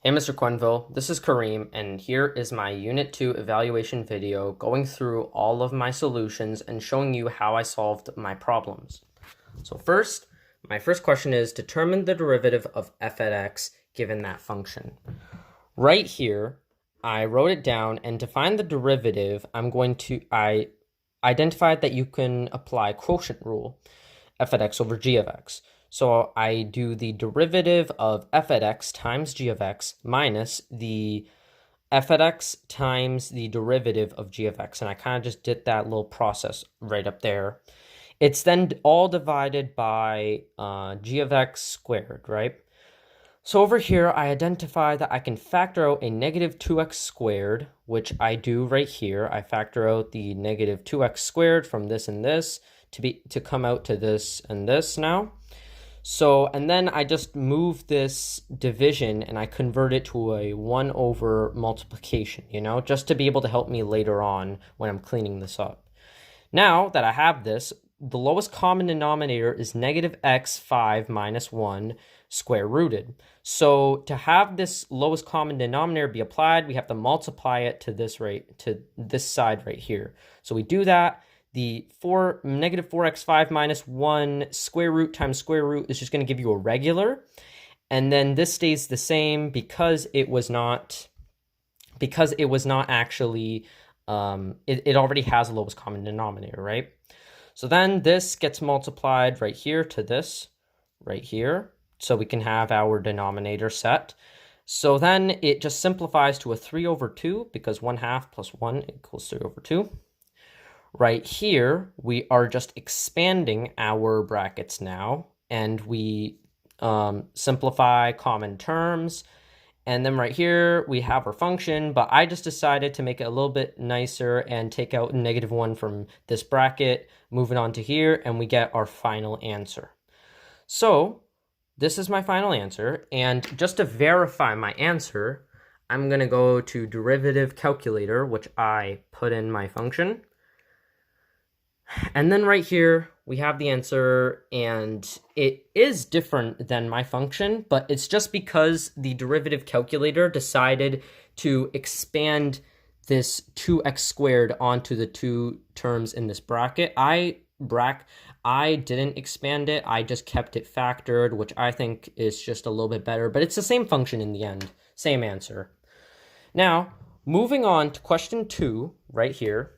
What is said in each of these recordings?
Hey Mr. Quenville, this is Kareem, and here is my Unit 2 evaluation video going through all of my solutions and showing you how I solved my problems. So first, my first question is determine the derivative of f at x given that function. Right here, I wrote it down, and to find the derivative, I identified that you can apply quotient rule, f at x over g of x. So I do the derivative of f at x times g of x minus the f at x times the derivative of g of x. And I kind of just did that little process right up there. It's then all divided by g of x squared, right? So over here, I identify that I can factor out a negative 2x squared, which I do right here. I factor out the negative 2x squared from this and this to come out to this and this now. So, and then I just move this division and I convert it to a 1 over multiplication, just to be able to help me later on when I'm cleaning this up. Now that I have this, the lowest common denominator is negative x5 minus 1 square rooted. So to have this lowest common denominator be applied, we have to multiply it to this side right here. So we do that. The negative 4x5 minus 1 square root times square root is just going to give you a regular. And then this stays the same because it was not actually, it already has a lowest common denominator, right? So then this gets multiplied right here to this right here. So we can have our denominator set. So then it just simplifies to a 3 over 2 because 1/2 plus 1 equals 3 over 2. Right here, we are just expanding our brackets now, and we simplify common terms. And then right here, we have our function, but I just decided to make it a little bit nicer and take out -1 from this bracket, move it on to here, and we get our final answer. So this is my final answer, and just to verify my answer, I'm going to go to derivative calculator, which I put in my function. And then right here, we have the answer, and it is different than my function, but it's just because the derivative calculator decided to expand this 2x squared onto the two terms in this bracket. I didn't expand it. I just kept it factored, which I think is just a little bit better, but it's the same function in the end, same answer. Now, moving on to question 2, right here,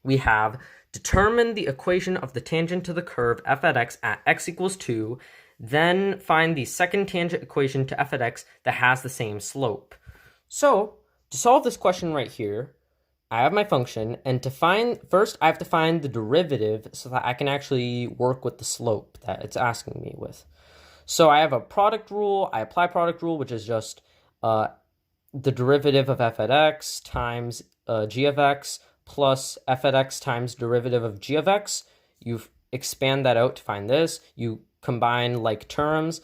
we have determine the equation of the tangent to the curve f at x equals 2, then find the second tangent equation to f at x that has the same slope. So, to solve this question right here, I have my function, and first I have to find the derivative so that I can actually work with the slope that it's asking me with. So I have a product rule, I apply product rule, which is just the derivative of f at x times g of x plus f at x times derivative of g of x. You expand that out to find this. You combine like terms,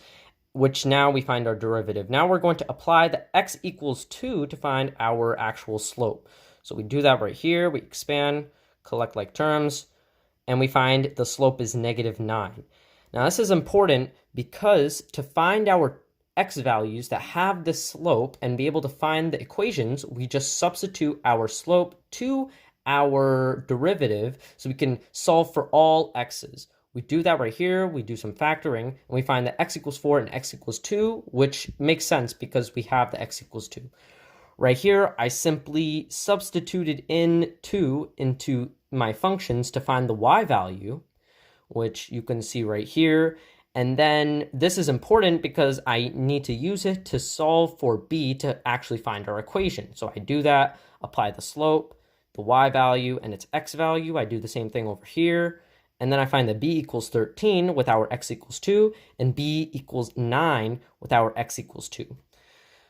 which now we find our derivative. Now we're going to apply the x equals 2 to find our actual slope. So we do that right here. We expand, collect like terms, and we find the slope is -9. Now this is important because to find our x values that have this slope and be able to find the equations, we just substitute our slope to our derivative so we can solve for all x's. We do that right here, we do some factoring, and we find that x equals 4 and x equals 2, which makes sense because we have the x equals 2. Right here, I simply substituted in 2 into my functions to find the y value, which you can see right here. And then this is important because I need to use it to solve for b to actually find our equation. So I do that, apply the slope, the y value, and its x value. I do the same thing over here. And then I find that b equals 13 with our x equals 2, and b equals 9 with our x equals 2.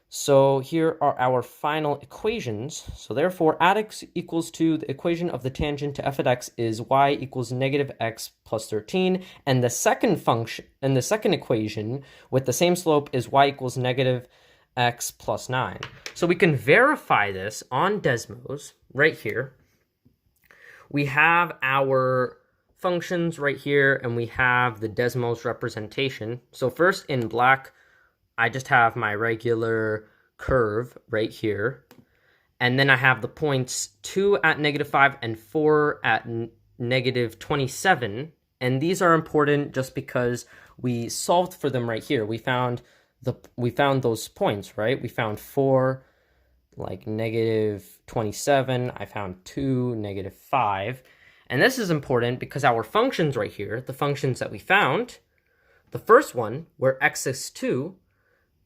So here are our final equations. So therefore, at x equals 2, the equation of the tangent to f at x is y equals -x plus 13. And the second equation with the same slope is y equals -x plus 9. So we can verify this on Desmos right here. We have our functions right here, and we have the Desmos representation. So first in black, I just have my regular curve right here. And then I have the points 2 at -5 and 4 at -27. And these are important just because we solved for them right here. We found those points, right? We found 4, like -27. I found 2, -5. And this is important because our functions right here, the functions that we found, the first one, where x is 2,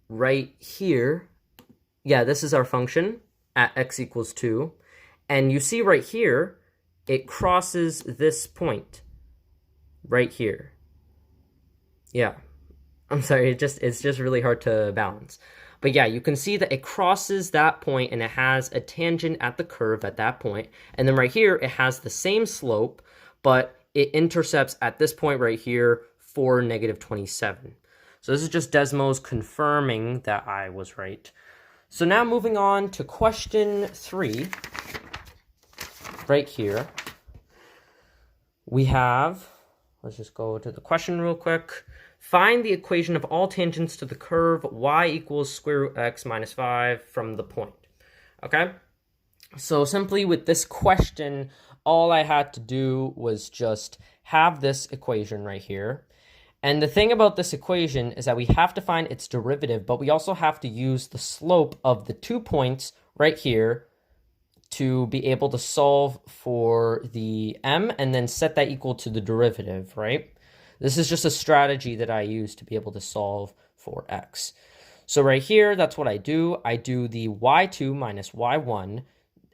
right here, yeah, this is our function at x equals 2. And you see right here, it crosses this point right here. Yeah, I'm sorry, it's just really hard to balance. But yeah, you can see that it crosses that point and it has a tangent at the curve at that point. And then right here, it has the same slope, but it intercepts at this point right here for -27. So this is just Desmos confirming that I was right. So now moving on to question 3, right here, we have, let's just go to the question real quick. Find the equation of all tangents to the curve y equals square root x minus 5 from the point. Okay? So simply with this question, all I had to do was just have this equation right here. And the thing about this equation is that we have to find its derivative, but we also have to use the slope of the 2 points right here to be able to solve for the m and then set that equal to the derivative, right? This is just a strategy that I use to be able to solve for x. So right here, that's what I do. I do the y2 minus y1,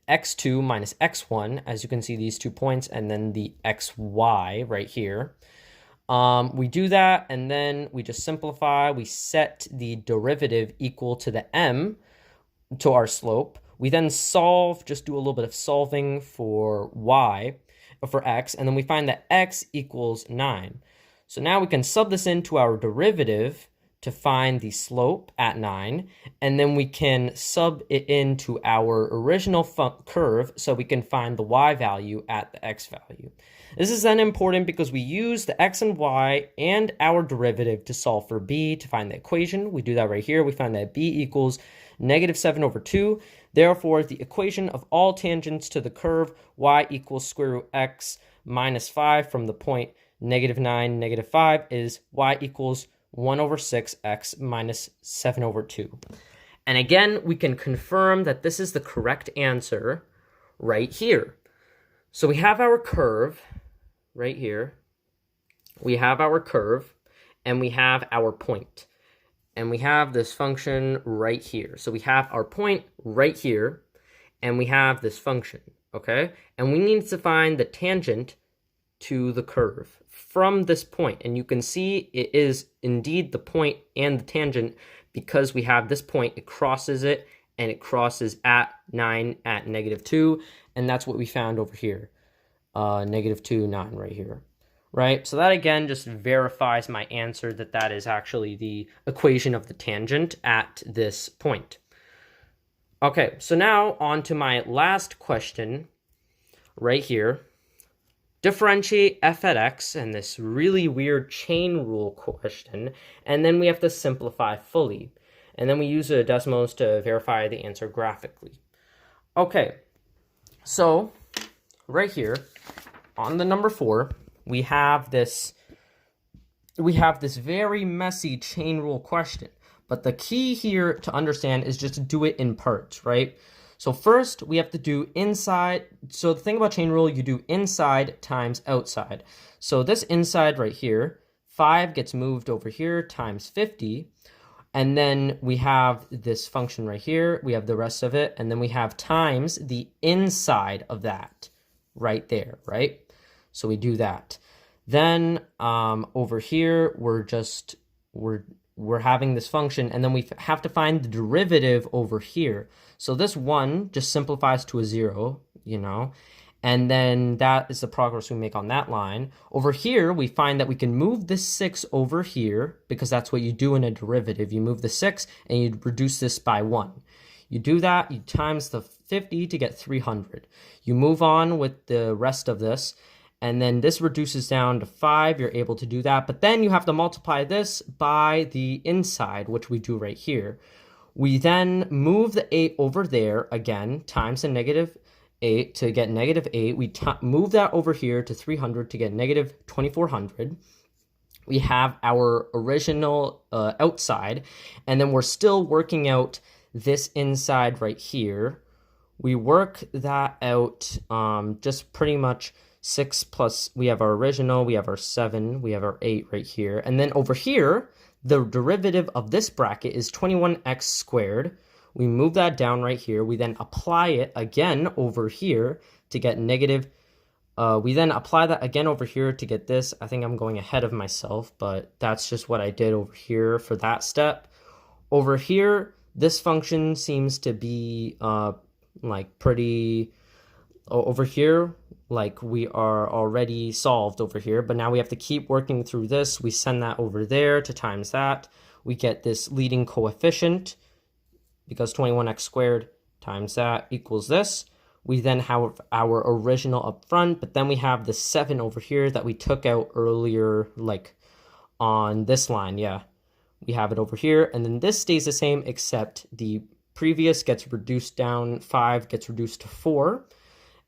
x2 minus x1, as you can see these 2 points, and then the xy right here. We do that, and then we just simplify. We set the derivative equal to the m, to our slope. We then solve, just do a little bit of solving for x, and then we find that x equals 9. So now we can sub this into our derivative to find the slope at 9, and then we can sub it into our original curve so we can find the y value at the x value. This is then important because we use the x and y and our derivative to solve for b to find the equation. We do that right here. We find that b equals -7/2. Therefore, the equation of all tangents to the curve y equals square root x minus 5 from the point -9, -5 is y equals 1/6x minus 7/2. And again, we can confirm that this is the correct answer right here. So we have our curve right here. We have our curve, and we have our point. And we have this function right here. So we have our point right here, and we have this function, okay? And we need to find the tangent to the curve from this point. And you can see it is indeed the point and the tangent because we have this point, it crosses it, and it crosses at 9 at -2, and that's what we found over here, -2, 9 right here, right? So that again just verifies my answer that that is actually the equation of the tangent at this point. Okay, so now on to my last question right here. Differentiate f at x, and this really weird chain rule question, and then we have to simplify fully. And then we use a Desmos to verify the answer graphically. Okay, so right here on the number 4, we have this very messy chain rule question. But the key here to understand is just to do it in parts, right? So first, we have to do inside. So the thing about chain rule, you do inside times outside. So this inside right here, 5 gets moved over here times 50. And then we have this function right here. We have the rest of it. And then we have times the inside of that right there, right? So we do that. Then over here, we're having this function, and then we have to find the derivative over here. So this 1 just simplifies to a 0, you know, and then that is the progress we make on that line. Over here, we find that we can move this 6 over here, because that's what you do in a derivative. You move the 6, and you reduce this by 1. You do that, you times the 50 to get 300. You move on with the rest of this, And then this reduces down to 5. You're able to do that. But then you have to multiply this by the inside, which we do right here. We then move the 8 over there again, times the negative 8 to get negative 8. We move that over here to 300 to get negative 2400. We have our original outside, and then we're still working out this inside right here. We work that out just pretty much 6 plus, we have our original, we have our 7, we have our 8 right here. And then over here, the derivative of this bracket is 21x squared. We move that down right here. We then apply it again over here to get negative. We then apply that again over here to get this. I think I'm going ahead of myself, but that's just what I did over here for that step. Over here, this function seems to be like pretty, over here, like we are already solved over here, but now we have to keep working through this. We send that over there to times that. We get this leading coefficient because 21x squared times that equals this. We then have our original up front, but then we have the 7 over here that we took out earlier, like on this line. Yeah, we have it over here, and then this stays the same except the previous gets reduced down, 5 gets reduced to 4.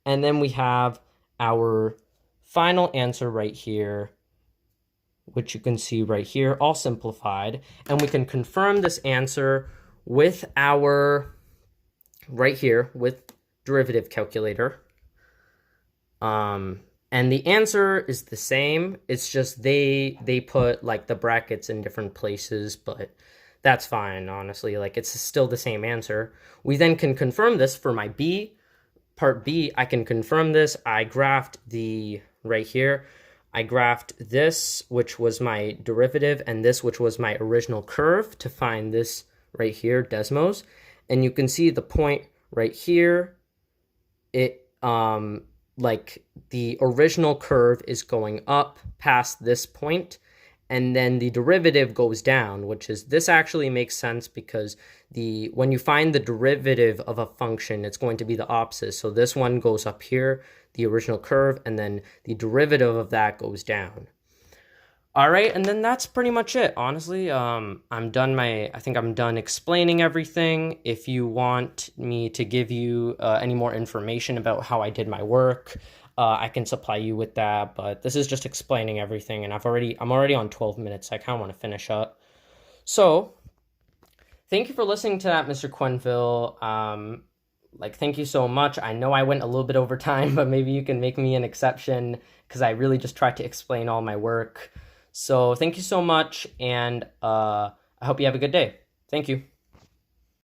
And then we have our final answer right here, which you can see right here, all simplified. And we can confirm this answer with our, right here, with derivative calculator. And the answer is the same. It's just they put like the brackets in different places, but that's fine, honestly. Like it's still the same answer. We then can confirm this for my B. Part B, I can confirm this. I graphed the, right here, I graphed this, which was my derivative, and this, which was my original curve, to find this right here, Desmos. And you can see the point right here, it, like the original curve is going up past this point, and then the derivative goes down, which is, this actually makes sense because when you find the derivative of a function, it's going to be the opposite. So this one goes up here, the original curve, and then the derivative of that goes down. All right, and then that's pretty much it. Honestly, I think I'm done explaining everything. If you want me to give you any more information about how I did my work, I can supply you with that, but this is just explaining everything, and I'm already on 12 minutes. I kind of want to finish up. So, thank you for listening to that, Mr. Quenville. Like, thank you so much. I know I went a little bit over time, but maybe you can make me an exception because I really just tried to explain all my work. So, thank you so much, and I hope you have a good day. Thank you.